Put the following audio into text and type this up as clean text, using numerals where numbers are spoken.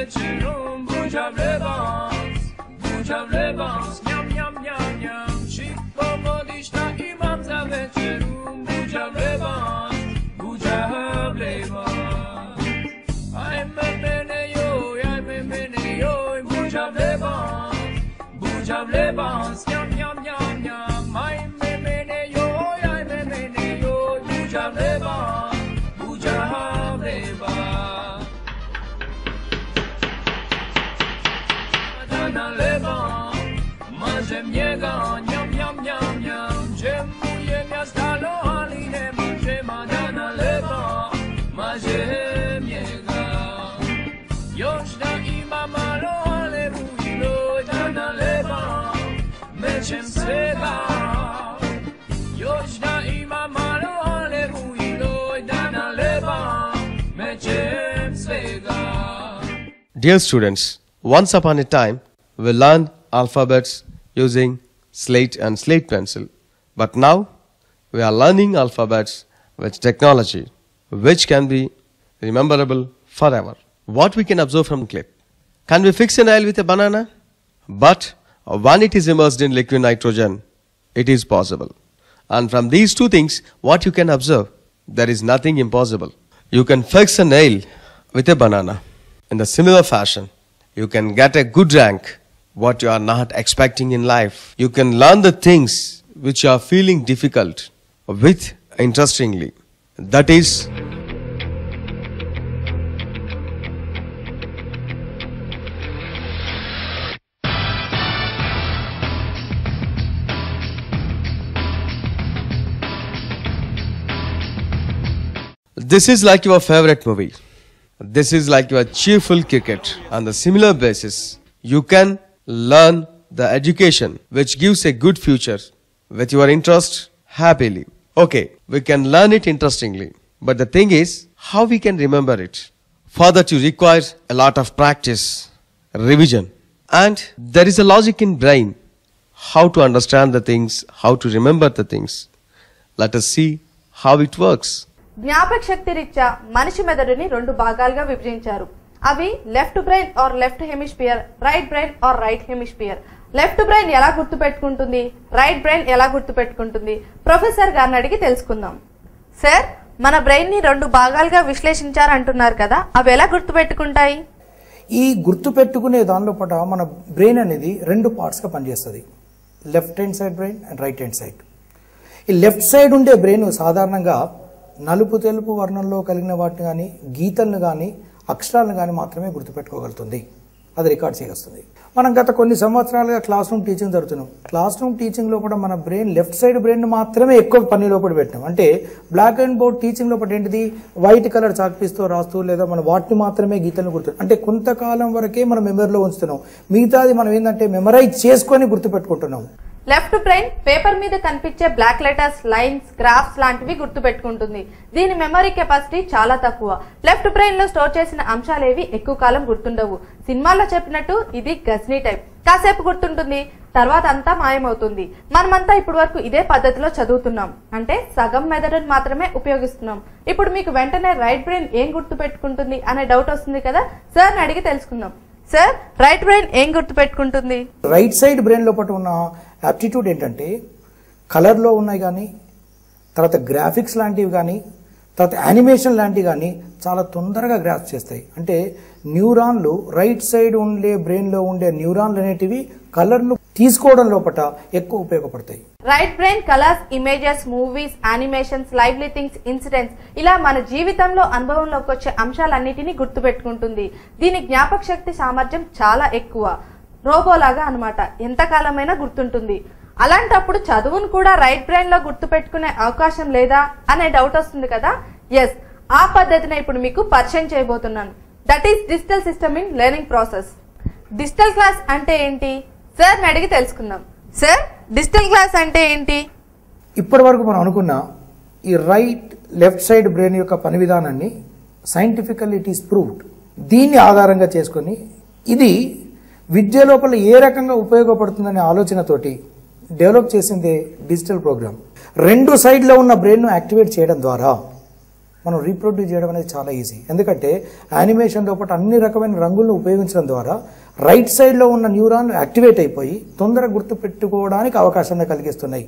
veterum, buja levans, nyam nyam nyam nyam. Chic pomodishta imam za veterum, buja levans, I'm a meneyo, buja levans, nyam nyam nyam nyam. I'm a meneyo, buja levans. Dana lewa, mazem niega, niam niam niam niam. Dżemuje miasta lohaline, mazema dana lewa, mazem niega. Yoshda imama lohale builo, dana lewa, mechem svega. Yoshda imama lohale builo, dana lewa, mechem svega. Dear students, once upon a time, we learned alphabets using slate and slate pencil. But now, we are learning alphabets with technology, which can be rememberable forever. What we can observe from the clip? Can we fix a nail with a banana? But when it is immersed in liquid nitrogen, it is possible. And from these two things, what you can observe? There is nothing impossible. You can fix a nail with a banana. In the similar fashion, you can get a good rank, what you are not expecting in life. You can learn the things which you are feeling difficult with interestingly. That is this is like your favorite movie. This is like your cheerful cricket. On the similar basis, you can learn the education which gives a good future with your interest happily. Okay, we can learn it interestingly. But the thing is, how we can remember it? For that you require a lot of practice, revision. And there is a logic in brain. How to understand the things, how to remember the things. Let us see how it works. జ్ఞాపక శక్తి రీత్యా మనిషి మెదడుని రెండు భాగాలుగా విభజించారు. అవి left brain or left hemisphere, right brain or right hemisphere. Left brain ఎలా గుర్తుపెట్టుకుంటుంది, right brain ఎలా గుర్తుపెట్టుకుంటుంది? ప్రొఫెసర్ గారిని అడిగి తెలుసుకుందాం. సార్, మన బ్రెయిన్ ని రెండు భాగాలుగా విశ్లేషించారంటున్నారు కదా, అవి ఎలా గుర్తుపెట్టుకుంటాయి? ఈ గుర్తుపెట్టుకునే దానిలో పట మన బ్రెయిన్ అనేది రెండు పార్ట్స్ గా పనిచేస్తుంది. Left hand side brain and right hand side. ఈ లెఫ్ట్ సైడ్ ఉండే బ్రెయిన్ సాధారణంగా నలుపు తెలుపు వర్ణంలో కలిగిన వాటిని కానీ, గీతలను కానీ, అక్షరాలను కానీ మాత్రమే గుర్తుపెట్టుకోగలుగుతుంది. అది రికార్డ్ చేయగలుగుతుంది. మనం గత కొన్ని సంవత్సరాలుగా క్లాస్ రూమ్ టీచింగ్ జరుగుతున్నాం. క్లాస్ రూమ్ టీచింగ్ లో కూడా మన బ్రెయిన్ లెఫ్ట్ సైడ్ బ్రెయిన్ మాత్రమే ఎక్కువ పని లోపల పెట్టినాం. అంటే బ్లాక్ అండ్ బోర్డ్ టీచింగ్ లోపల ఏంటిది, వైట్ కలర్ చాక్పీస్తో రాస్తూ లేదా మన వాటిని మాత్రమే గీతలను గుర్తు, అంటే కొంతకాలం వరకే మనం మెమరీలో ఉంచుతున్నాం. మిగతాది మనం ఏంటంటే మెమరైజ్ చేసుకొని గుర్తుపెట్టుకుంటున్నాం. లెఫ్ట్ బ్రెయిన్ పేపర్ మీద కనిపించే బ్లాక్ లెటర్స్, లైన్స్, గ్రాఫ్స్ లాంటివి గుర్తుపెట్టుకుంటుంది. దీని మెమరీ కెపాసిటీ చాలా తక్కువ. లెఫ్ట్ బ్రెయిన్ లో స్టోర్ చేసిన అంశాలేవి ఎక్కువ కాలం గుర్తుండవు. సినిమాల్లో చెప్పినట్టు ఇది గజ్నీ టైప్. కాసేపు గుర్తుంటుంది, తర్వాత అంతా మాయమవుతుంది. మనమంతా ఇప్పటి వరకు ఇదే పద్ధతిలో చదువుతున్నాం, అంటే సగం మెదడును మాత్రమే ఉపయోగిస్తున్నాం. ఇప్పుడు మీకు వెంటనే రైట్ బ్రెయిన్ ఏం గుర్తుపెట్టుకుంటుంది అనే డౌట్ వస్తుంది కదా, సార్ని అడిగి తెలుసుకుందాం. సార్, రైట్ బ్రెయిన్ ఏం గుర్తుపెట్టుకుంటుంది? రైట్ సైడ్ బ్రెయిన్ లోపల ఉన్న యాప్టిట్యూడ్ ఏంటంటే కలర్లో ఉన్నాయి కానీ, తర్వాత గ్రాఫిక్స్ లాంటివి కానీ, తర్వాత యానిమేషన్ లాంటివి కానీ చాలా తొందరగా గ్రాస్ప్ చేస్తాయి. అంటే న్యూరాన్లు రైట్ సైడ్ ఉండే బ్రెయిన్లో ఉండే న్యూరాన్లు అనేటివి కలర్ను తీసుకోవడం లోపల ఎక్కువ ఉపయోగపడతాయి. Right brain colours, images, movies, animations, lively things, incidents, ఇలా మన జీవితంలో అనుభవంలోకి వచ్చే అంశాలన్నిటినీ గుర్తుపెట్టుకుంటుంది. దీని జ్ఞాపక శక్తి సామర్థ్యం చాలా ఎక్కువ, రోబోలాగా అన్నమాట. ఎంతకాలమైనా గుర్తుంటుంది. అలాంటప్పుడు చదువును కూడా రైట్ బ్రెయిన్ లో గుర్తుపెట్టుకునే అవకాశం లేదా అనే డౌట్ వస్తుంది కదా. ఎస్, ఆ పద్ధతిని ఇప్పుడు మీకు పరిచయం చేయబోతున్నాను. That is digital system in learning process. Digital class అంటే ఏంటి? సార్ అడిగి తెలుసుకుందాం. సార్, డిజిటల్ క్లాస్ అంటే ఏంటి? ఇప్పటి వరకు మనం అనుకున్న ఈ రైట్ లెఫ్ట్ సైడ్ బ్రెయిన్ యొక్క పని విధానాన్ని సైంటిఫికల్ ఇట్ ఈస్ ప్రూవ్డ్. దీన్ని ఆధారంగా చేసుకొని ఇది విద్య లోపల ఏ రకంగా ఉపయోగపడుతుందనే ఆలోచనతోటి డెవలప్ చేసిందే డిజిటల్ ప్రోగ్రామ్. రెండు సైడ్లో ఉన్న బ్రెయిన్ను యాక్టివేట్ చేయడం ద్వారా మనం రీప్రొడ్యూస్ చేయడం అనేది చాలా ఈజీ. ఎందుకంటే యానిమేషన్ లోపల అన్ని రకమైన రంగులను ఉపయోగించడం ద్వారా రైట్ సైడ్లో ఉన్న న్యూరాన్లు యాక్టివేట్ అయిపోయి తొందరగా గుర్తుపెట్టుకోవడానికి అవకాశాన్ని కలిగిస్తున్నాయి.